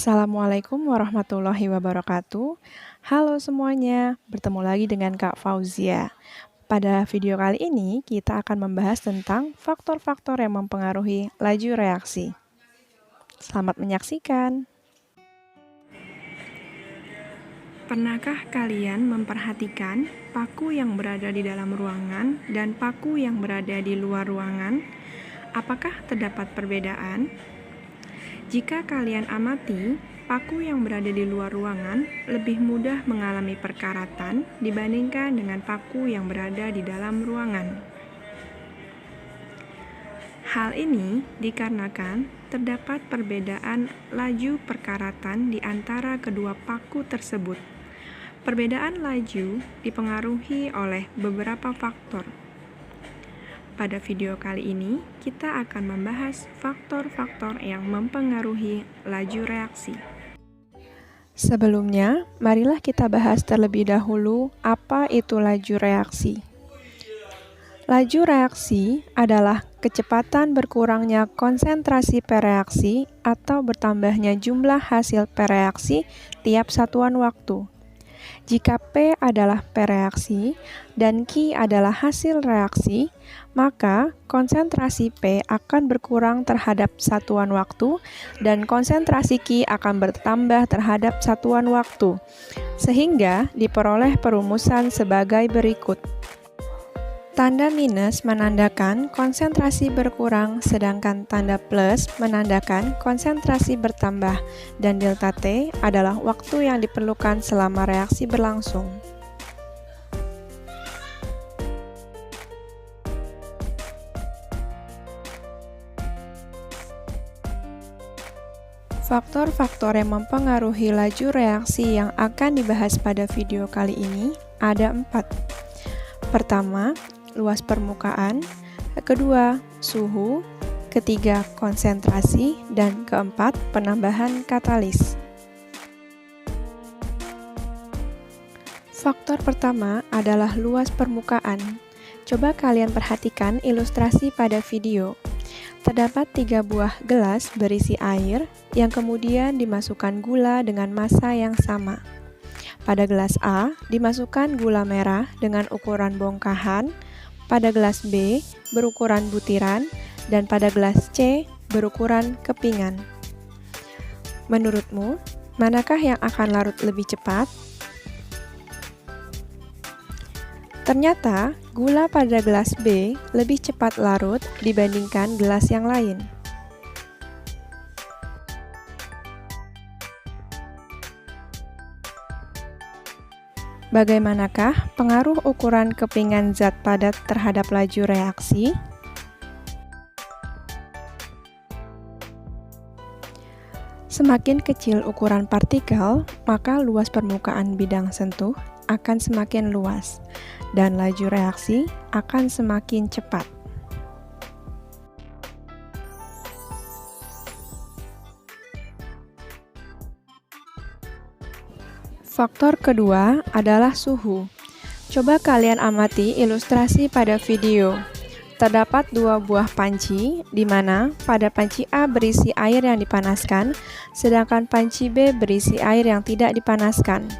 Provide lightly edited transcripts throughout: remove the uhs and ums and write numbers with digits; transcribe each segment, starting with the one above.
Assalamualaikum warahmatullahi wabarakatuh. Halo semuanya, bertemu lagi dengan Kak Fauzia. Pada video kali ini, kita akan membahas tentang faktor-faktor yang mempengaruhi laju reaksi. Selamat menyaksikan. Pernahkah kalian memperhatikan paku yang berada di dalam ruangan dan paku yang berada di luar ruangan? Apakah terdapat perbedaan? Jika kalian amati, paku yang berada di luar ruangan lebih mudah mengalami perkaratan dibandingkan dengan paku yang berada di dalam ruangan. Hal ini dikarenakan terdapat perbedaan laju perkaratan di antara kedua paku tersebut. Perbedaan laju dipengaruhi oleh beberapa faktor. Pada video kali ini, kita akan membahas faktor-faktor yang mempengaruhi laju reaksi. Sebelumnya, marilah kita bahas terlebih dahulu apa itu laju reaksi. Laju reaksi adalah kecepatan berkurangnya konsentrasi pereaksi atau bertambahnya jumlah hasil pereaksi tiap satuan waktu. Jika P adalah pereaksi dan Q adalah hasil reaksi, maka konsentrasi P akan berkurang terhadap satuan waktu dan konsentrasi Q akan bertambah terhadap satuan waktu, sehingga diperoleh perumusan sebagai berikut. Tanda minus menandakan konsentrasi berkurang, sedangkan tanda plus menandakan konsentrasi bertambah, dan delta T adalah waktu yang diperlukan selama reaksi berlangsung. Faktor-faktor yang mempengaruhi laju reaksi yang akan dibahas pada video kali ini ada 4. Pertama, luas permukaan, kedua, suhu, ketiga, konsentrasi, dan keempat, penambahan katalis. Faktor pertama adalah luas permukaan. Coba kalian perhatikan ilustrasi pada video. Terdapat 3 buah gelas berisi air yang kemudian dimasukkan gula dengan massa yang sama. Pada gelas A dimasukkan gula merah dengan ukuran bongkahan, pada gelas B berukuran butiran, dan pada gelas C berukuran kepingan. Menurutmu, manakah yang akan larut lebih cepat? Ternyata, gula pada gelas B lebih cepat larut dibandingkan gelas yang lain. Bagaimanakah pengaruh ukuran kepingan zat padat terhadap laju reaksi? Semakin kecil ukuran partikel, maka luas permukaan bidang sentuh akan semakin luas, dan laju reaksi akan semakin cepat. Faktor kedua adalah suhu. Coba kalian amati ilustrasi pada video. Terdapat 2 buah panci, di mana pada panci A berisi air yang dipanaskan, sedangkan panci B berisi air yang tidak dipanaskan.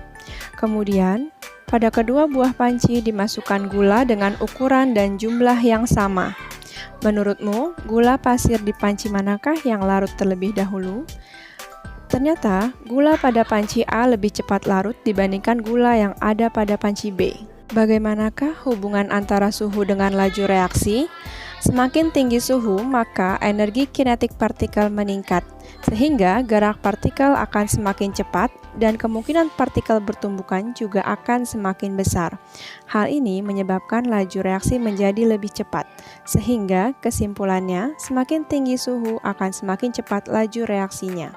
Kemudian, pada kedua buah panci dimasukkan gula dengan ukuran dan jumlah yang sama. Menurutmu, gula pasir di panci manakah yang larut terlebih dahulu? Ternyata, gula pada panci A lebih cepat larut dibandingkan gula yang ada pada panci B. Bagaimanakah hubungan antara suhu dengan laju reaksi? Semakin tinggi suhu, maka energi kinetik partikel meningkat, sehingga gerak partikel akan semakin cepat dan kemungkinan partikel bertumbukan juga akan semakin besar. Hal ini menyebabkan laju reaksi menjadi lebih cepat, sehingga kesimpulannya semakin tinggi suhu akan semakin cepat laju reaksinya.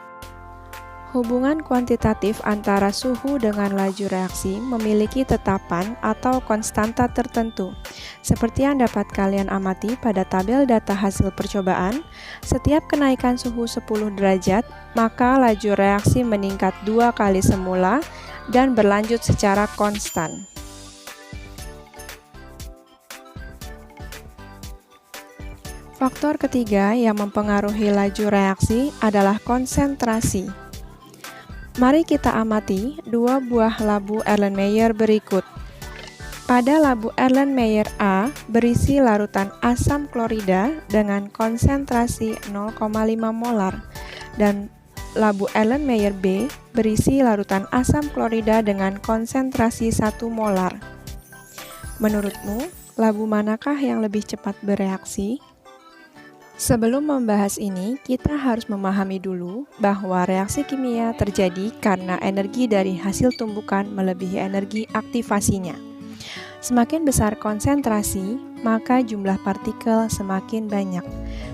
Hubungan kuantitatif antara suhu dengan laju reaksi memiliki tetapan atau konstanta tertentu. Seperti yang dapat kalian amati pada tabel data hasil percobaan, setiap kenaikan suhu 10 derajat, maka laju reaksi meningkat 2 kali semula dan berlanjut secara konstan. Faktor ketiga yang mempengaruhi laju reaksi adalah konsentrasi. Mari kita amati dua buah labu Erlenmeyer berikut. Pada labu Erlenmeyer A berisi larutan asam klorida dengan konsentrasi 0,5 molar dan labu Erlenmeyer B berisi larutan asam klorida dengan konsentrasi 1 molar. Menurutmu, labu manakah yang lebih cepat bereaksi? Sebelum membahas ini, kita harus memahami dulu bahwa reaksi kimia terjadi karena energi dari hasil tumbukan melebihi energi aktivasinya. Semakin besar konsentrasi, maka jumlah partikel semakin banyak,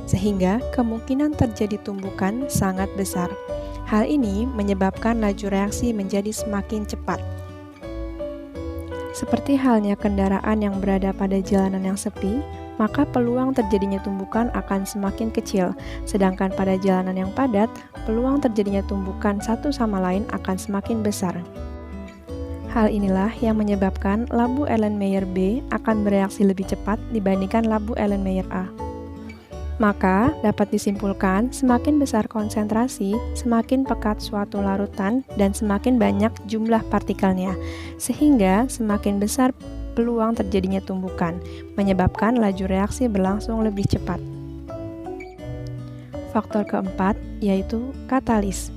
sehingga kemungkinan terjadi tumbukan sangat besar. Hal ini menyebabkan laju reaksi menjadi semakin cepat. Seperti halnya kendaraan yang berada pada jalanan yang sepi, maka peluang terjadinya tumbukan akan semakin kecil, sedangkan pada jalanan yang padat, peluang terjadinya tumbukan satu sama lain akan semakin besar. Hal inilah yang menyebabkan labu Erlenmeyer B akan bereaksi lebih cepat dibandingkan labu Erlenmeyer A. Maka, dapat disimpulkan, semakin besar konsentrasi, semakin pekat suatu larutan, dan semakin banyak jumlah partikelnya, sehingga semakin besar peluang terjadinya tumbukan, menyebabkan laju reaksi berlangsung lebih cepat. Faktor keempat, yaitu katalis.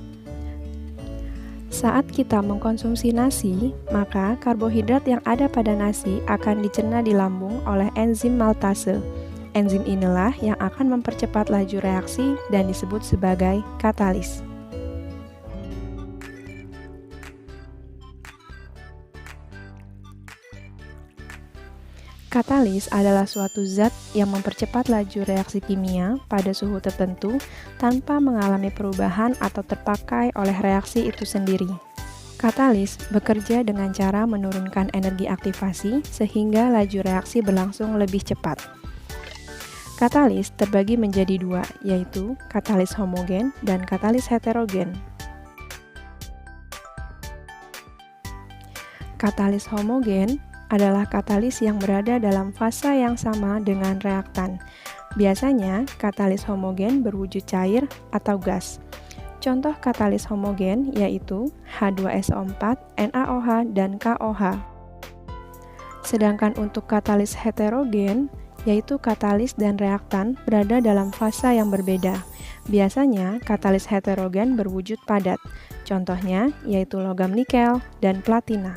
Saat kita mengkonsumsi nasi, maka karbohidrat yang ada pada nasi akan dicerna di lambung oleh enzim maltase. Enzim inilah yang akan mempercepat laju reaksi dan disebut sebagai katalis. Katalis adalah suatu zat yang mempercepat laju reaksi kimia pada suhu tertentu tanpa mengalami perubahan atau terpakai oleh reaksi itu sendiri. Katalis bekerja dengan cara menurunkan energi aktivasi sehingga laju reaksi berlangsung lebih cepat. Katalis terbagi menjadi dua, yaitu katalis homogen dan katalis heterogen. Katalis homogen adalah katalis yang berada dalam fase yang sama dengan reaktan. Biasanya, katalis homogen berwujud cair atau gas. Contoh katalis homogen yaitu H2SO4, NaOH, dan KOH. Sedangkan untuk katalis heterogen, yaitu katalis dan reaktan berada dalam fase yang berbeda. Biasanya, katalis heterogen berwujud padat. Contohnya yaitu logam nikel dan platina.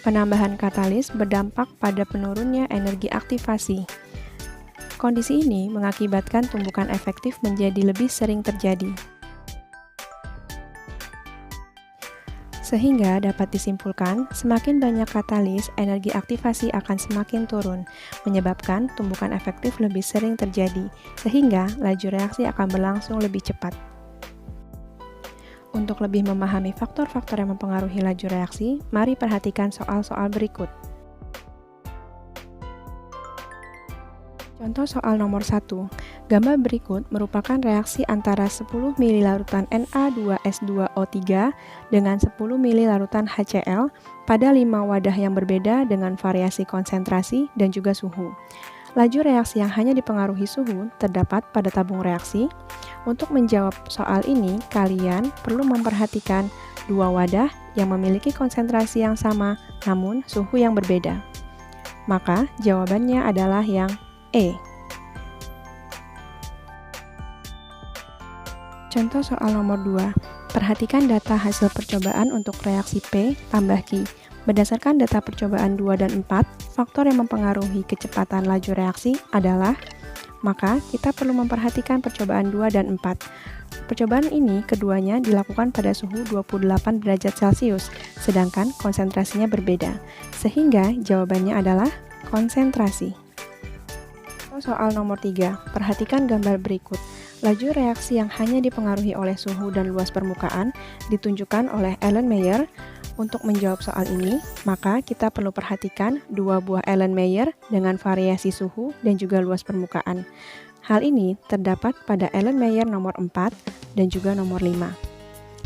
Penambahan katalis berdampak pada penurunnya energi aktivasi. Kondisi ini mengakibatkan tumbukan efektif menjadi lebih sering terjadi. Sehingga dapat disimpulkan, semakin banyak katalis, energi aktivasi akan semakin turun, menyebabkan tumbukan efektif lebih sering terjadi, sehingga laju reaksi akan berlangsung lebih cepat. Untuk lebih memahami faktor-faktor yang mempengaruhi laju reaksi, mari perhatikan soal-soal berikut. Contoh soal nomor 1. Gambar berikut merupakan reaksi antara 10 ml larutan Na2S2O3 dengan 10 ml larutan HCl pada 5 wadah yang berbeda dengan variasi konsentrasi dan juga suhu. Laju reaksi yang hanya dipengaruhi suhu terdapat pada tabung reaksi. Untuk menjawab soal ini, kalian perlu memperhatikan dua wadah yang memiliki konsentrasi yang sama namun suhu yang berbeda. Maka jawabannya adalah yang E. Contoh soal nomor 2. Perhatikan data hasil percobaan untuk reaksi P tambah Q. Berdasarkan data percobaan 2 dan 4, faktor yang mempengaruhi kecepatan laju reaksi adalah, maka kita perlu memperhatikan percobaan 2 dan 4. Percobaan ini keduanya dilakukan pada suhu 28 derajat Celcius, sedangkan konsentrasinya berbeda, sehingga jawabannya adalah konsentrasi. Soal nomor 3, perhatikan gambar berikut. Laju reaksi yang hanya dipengaruhi oleh suhu dan luas permukaan ditunjukkan oleh Erlenmeyer. Untuk menjawab soal ini, maka kita perlu perhatikan dua buah Erlenmeyer dengan variasi suhu dan juga luas permukaan. Hal ini terdapat pada Erlenmeyer nomor 4 dan juga nomor 5.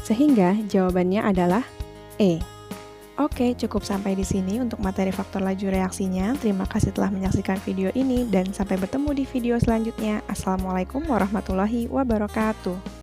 Sehingga jawabannya adalah E. Oke, cukup sampai di sini untuk materi faktor laju reaksinya. Terima kasih telah menyaksikan video ini dan sampai bertemu di video selanjutnya. Assalamualaikum warahmatullahi wabarakatuh.